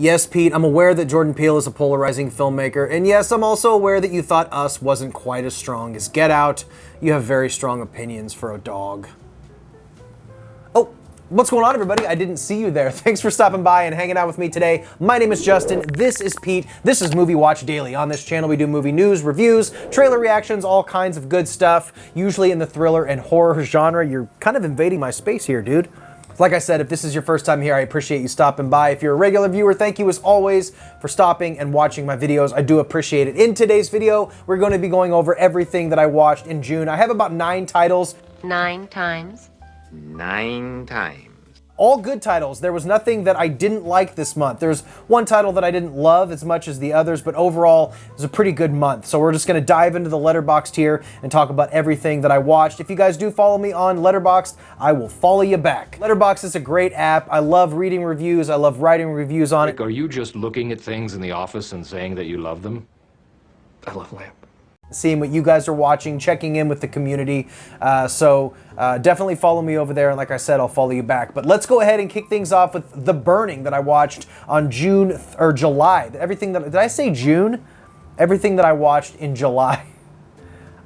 Yes, Pete, I'm aware that Jordan Peele is a polarizing filmmaker, and yes, I'm also aware that you thought Us wasn't quite as strong as Get Out. You have very strong opinions for a dog. Oh, what's going on, everybody? I didn't see you there. Thanks for stopping by and hanging out with me today. My name is Justin. This is Pete. This is Movie Watch Daily. On this channel, we do movie news, reviews, trailer reactions, all kinds of good stuff, usually in the thriller and horror genre. You're kind of invading my space here, dude. Like I said, if this is your first time here, I appreciate you stopping by. If you're a regular viewer, thank you as always for stopping and watching my videos. I do appreciate it. In today's video, we're going to be going over everything that I watched in June. I have about 9 titles. 9 times. 9 times. All good titles. There was nothing that I didn't like this month. There's one title that I didn't love as much as the others, but overall, it was a pretty good month. So we're just going to dive into the Letterboxd here and talk about everything that I watched. If you guys do follow me on Letterboxd, I will follow you back. Letterboxd is a great app. I love reading reviews. I love writing reviews on it. Are you just looking at things in the office and saying that you love them? I love lamp. Seeing what you guys are watching, checking in with the community. So definitely follow me over there, and like I said, I'll follow you back. But let's go ahead and kick things off with The Burning that I watched on July. Everything that, did I say June? Everything that I watched in July.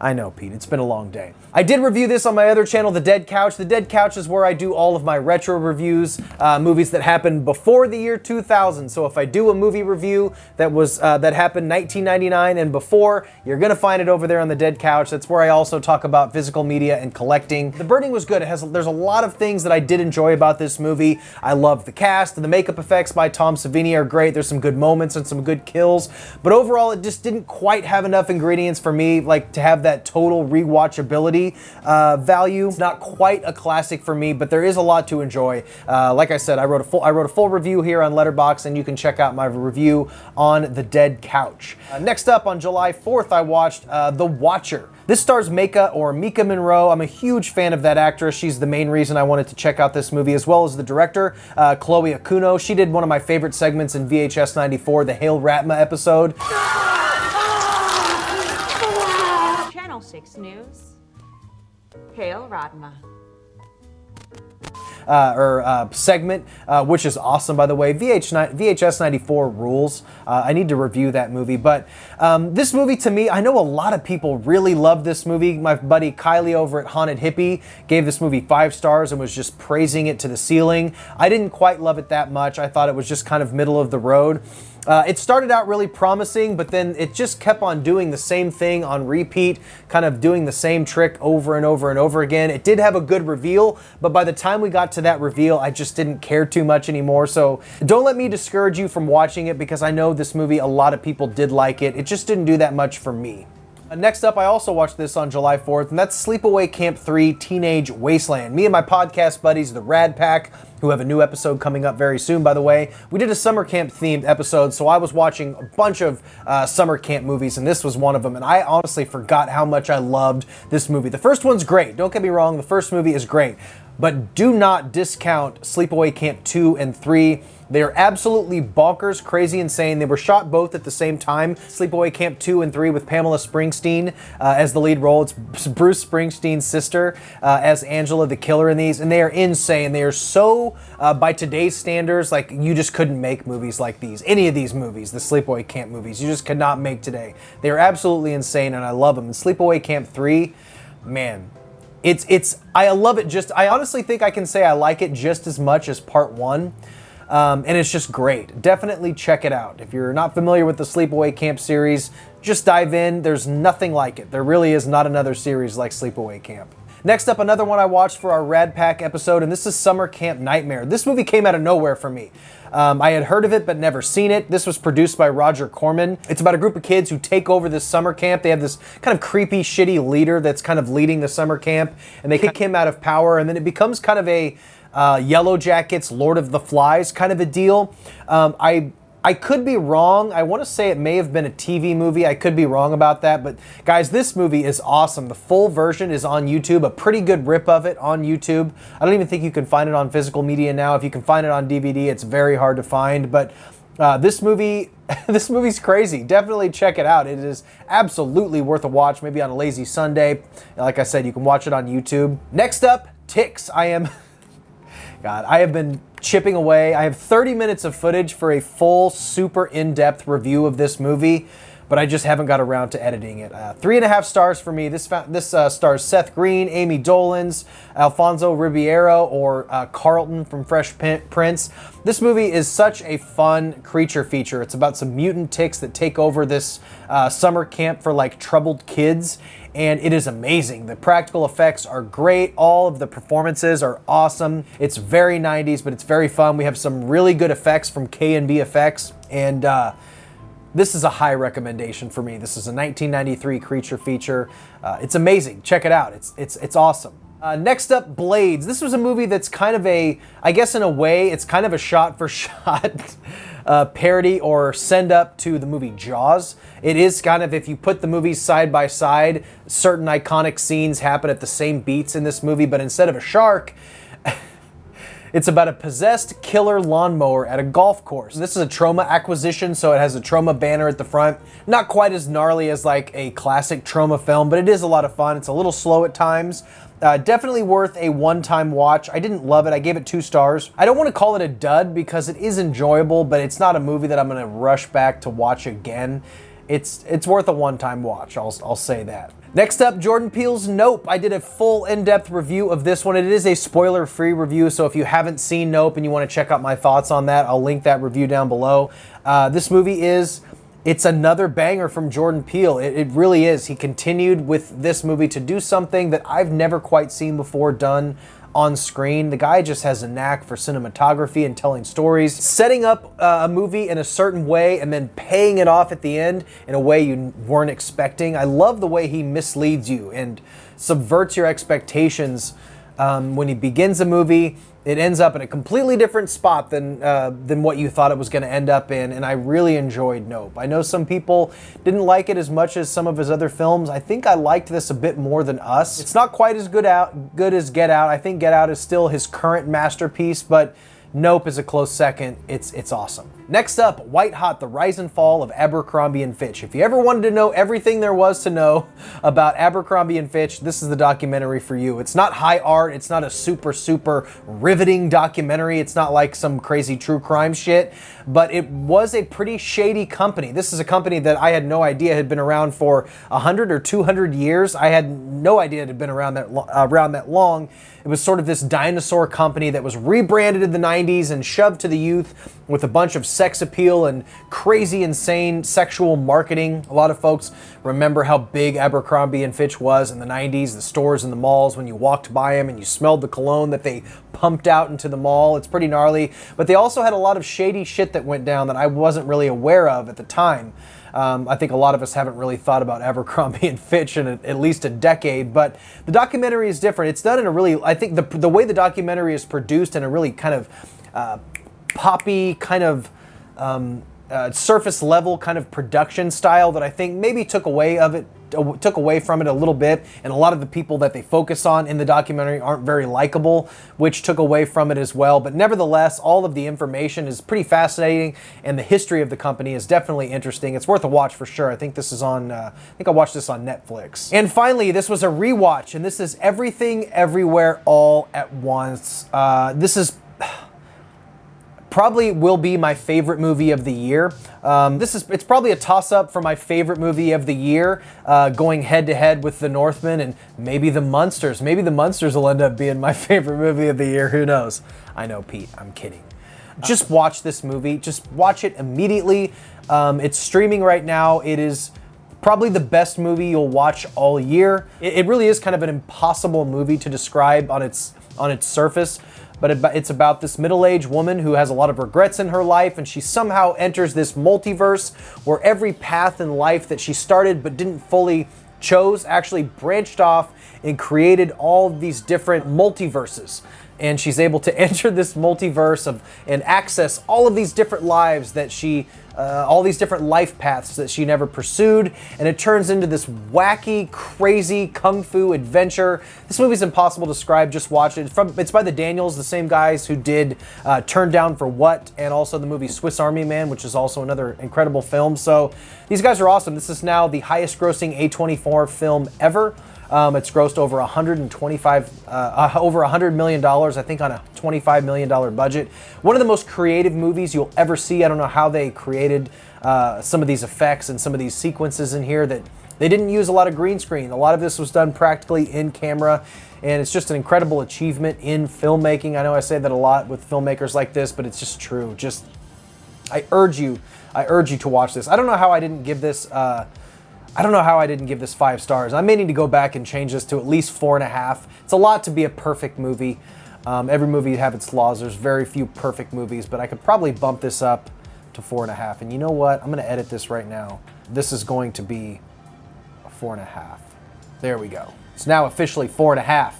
I know, Pete, it's been a long day. I did review this on my other channel, The Dead Couch. The Dead Couch is where I do all of my retro reviews, movies that happened before the year 2000. So if I do a movie review that happened 1999 and before, you're gonna find it over there on The Dead Couch. That's where I also talk about physical media and collecting. The Burning was good. There's a lot of things that I did enjoy about this movie. I love the cast, and the makeup effects by Tom Savini are great. There's some good moments and some good kills, but overall, it just didn't quite have enough ingredients for me, like to have that total rewatchability value. It's not quite a classic for me, but there is a lot to enjoy. Like I said, I wrote a full review here on Letterboxd, and you can check out my review on The Dead Couch. Next up, on July 4th, I watched The Watcher. This stars Mika Monroe. I'm a huge fan of that actress. She's the main reason I wanted to check out this movie, as well as the director, Chloe Okuno. She did one of my favorite segments in VHS 94, the Hail Ratma episode. 6 News, Hail Radma. Segment, which is awesome, by the way. VHS 94 rules. I need to review that movie, but this movie, to me, I know a lot of people really love this movie. My buddy Kylie over at Haunted Hippie gave this movie 5 stars and was just praising it to the ceiling. I didn't quite love it that much. I thought it was just kind of middle of the road. It started out really promising, but then it just kept on doing the same thing on repeat, kind of doing the same trick over and over and over again. It did have a good reveal, but by the time we got to that reveal, I just didn't care too much anymore. So don't let me discourage you from watching it, because I know this movie, a lot of people did like it. It just didn't do that much for me. Next up, I also watched this on July 4th, and that's Sleepaway Camp 3 Teenage Wasteland. Me and my podcast buddies, the Rad Pack, who have a new episode coming up very soon, by the way. We did a summer camp themed episode, so I was watching a bunch of summer camp movies, and this was one of them, and I honestly forgot how much I loved this movie. The first one's great. Don't get me wrong, the first movie is great, but do not discount Sleepaway Camp 2 and 3. They are absolutely bonkers, crazy, insane. They were shot both at the same time. Sleepaway Camp 2 and 3 with Pamela Springsteen as the lead role. It's Bruce Springsteen's sister as Angela the killer in these, and they are insane. They are so, by today's standards, like, you just couldn't make movies like these. Any of these movies, the Sleepaway Camp movies, you just could not make today. They are absolutely insane, and I love them. And Sleepaway Camp 3, man, I love it. I honestly think I can say I like it just as much as part 1. And it's just great. Definitely check it out. If you're not familiar with the Sleepaway Camp series, just dive in. There's nothing like it. There really is not another series like Sleepaway Camp. Next up, another one I watched for our Rad Pack episode, and this is Summer Camp Nightmare. This movie came out of nowhere for me. I had heard of it but never seen it. This was produced by Roger Corman. It's about a group of kids who take over this summer camp. They have this kind of creepy, shitty leader that's kind of leading the summer camp, and they kick him out of power, and then it becomes kind of a Yellow Jackets, Lord of the Flies kind of a deal. I could be wrong. I want to say it may have been a TV movie. I could be wrong about that. But guys, this movie is awesome. The full version is on YouTube, a pretty good rip of it on YouTube. I don't even think you can find it on physical media now. If you can find it on DVD, it's very hard to find. But this movie's crazy. Definitely check it out. It is absolutely worth a watch, maybe on a lazy Sunday. Like I said, you can watch it on YouTube. Next up, Ticks. God, I have been chipping away. I have 30 minutes of footage for a full, super in-depth review of this movie, but I just haven't got around to editing it. 3.5 stars for me. This stars Seth Green, Amy Dolenz, Alfonso Ribeiro, or Carlton from Fresh Prince. This movie is such a fun creature feature. It's about some mutant ticks that take over this summer camp for like troubled kids, and it is amazing. The practical effects are great. All of the performances are awesome. It's very 90s, but it's very fun. We have some really good effects from K&B Effects, and this is a high recommendation for me. This is a 1993 creature feature. It's amazing. Check it out. It's awesome. Next up, Blades. This was a movie that's kind of a, I guess in a way, it's kind of a shot-for-shot parody or send-up to the movie Jaws. It is kind of, if you put the movies side by side, certain iconic scenes happen at the same beats in this movie, but instead of a shark, it's about a possessed killer lawnmower at a golf course. This is a Troma acquisition, so it has a Troma banner at the front. Not quite as gnarly as like a classic Troma film, but it is a lot of fun. It's a little slow at times. Definitely worth a one-time watch. I didn't love it. I gave it 2 stars. I don't want to call it a dud because it is enjoyable, but it's not a movie that I'm going to rush back to watch again. It's worth a one-time watch, I'll say that. Next up, Jordan Peele's Nope. I did a full in-depth review of this one. It is a spoiler-free review, so if you haven't seen Nope and you want to check out my thoughts on that, I'll link that review down below. This movie it's another banger from Jordan Peele. It really is. He continued with this movie to do something that I've never quite seen before done on screen. The guy just has a knack for cinematography and telling stories, setting up a movie in a certain way and then paying it off at the end in a way you weren't expecting. I love the way he misleads you and subverts your expectations. When he begins a movie, it ends up in a completely different spot than what you thought it was going to end up in, and I really enjoyed Nope. I know some people didn't like it as much as some of his other films. I think I liked this a bit more than Us. It's not quite as good as Get Out. I think Get Out is still his current masterpiece, but Nope is a close second. It's awesome. Next up, White Hot, the Rise and Fall of Abercrombie & Fitch. If you ever wanted to know everything there was to know about Abercrombie & Fitch, this is the documentary for you. It's not high art. It's not a super riveting documentary. It's not like some crazy true crime shit, but it was a pretty shady company. This is a company that I had no idea had been around for 100 or 200 years. I had no idea it had been around that long. It was sort of this dinosaur company that was rebranded in the 90s and shoved to the youth with a bunch of sex appeal and crazy, insane sexual marketing. A lot of folks remember how big Abercrombie & Fitch was in the 90s, the stores and the malls, when you walked by them and you smelled the cologne that they pumped out into the mall. It's pretty gnarly. But they also had a lot of shady shit that went down that I wasn't really aware of at the time. I think a lot of us haven't really thought about Abercrombie & Fitch in at least a decade, but the documentary is different. It's done in a really, I think the way the documentary is produced in a really kind of poppy, kind of surface level kind of production style that I think maybe took away from it a little bit, and a lot of the people that they focus on in the documentary aren't very likable, which took away from it as well. But nevertheless, all of the information is pretty fascinating, and the history of the company is definitely interesting. It's worth a watch for sure. I think this is on, I think I watched this on Netflix. And finally, this was a rewatch, and this is Everything Everywhere All at Once. This is probably will be my favorite movie of the year. It's probably a toss-up for my favorite movie of the year, going head-to-head with The Northman and maybe The Munsters. Maybe The Munsters will end up being my favorite movie of the year. Who knows? I know, Pete. I'm kidding. Just watch this movie. Just watch it immediately. It's streaming right now. It is probably the best movie you'll watch all year. It really is kind of an impossible movie to describe on its surface. But it's about this middle-aged woman who has a lot of regrets in her life, and she somehow enters this multiverse where every path in life that she started but didn't fully chose actually branched off and created all of these different multiverses. And she's able to enter this multiverse and access all of these different lives that she all these different life paths that she never pursued, and it turns into this wacky, crazy kung fu adventure. This movie's impossible to describe, just watch it. It's by the Daniels, the same guys who did Turn Down for What, and also the movie Swiss Army Man, which is also another incredible film. So these guys are awesome. This is now the highest grossing A24 film ever. It's grossed over over $100 million, I think, on a $25 million budget. One of the most creative movies you'll ever see. I don't know how they created some of these effects and some of these sequences in here. That they didn't use a lot of green screen. A lot of this was done practically in camera, and it's just an incredible achievement in filmmaking. I know I say that a lot with filmmakers like this, but it's just true. I urge you to watch this. I don't know how I didn't give this 5 stars. I may need to go back and change this to at least 4.5. It's a lot to be a perfect movie. Every movie have its flaws. There's very few perfect movies, but I could probably bump this up to 4.5. And you know what? I'm going to edit this right now. This is going to be a 4.5. There we go. It's now officially 4.5.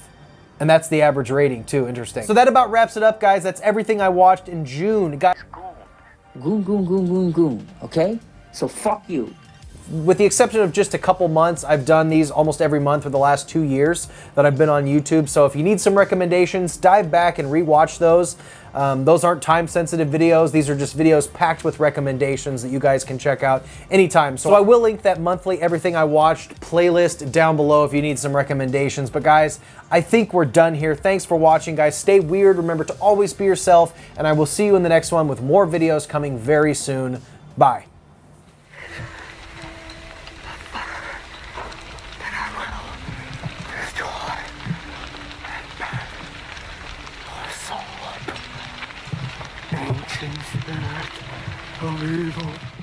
And that's the average rating too. Interesting. So that about wraps it up, guys. That's everything I watched in June. Guys, Goon, goon, goon, goon, goon, okay? So fuck you. with the exception of just a couple months, I've done these almost every month for the last 2 years that I've been on YouTube. So if you need some recommendations, dive back and rewatch those. Those aren't time-sensitive videos. These are just videos packed with recommendations that you guys can check out anytime. So I will link that monthly Everything I Watched playlist down below if you need some recommendations. But guys, I think we're done here. Thanks for watching, guys. Stay weird. Remember to always be yourself. And I will see you in the next one with more videos coming very soon. Bye. Ancient spirit of evil.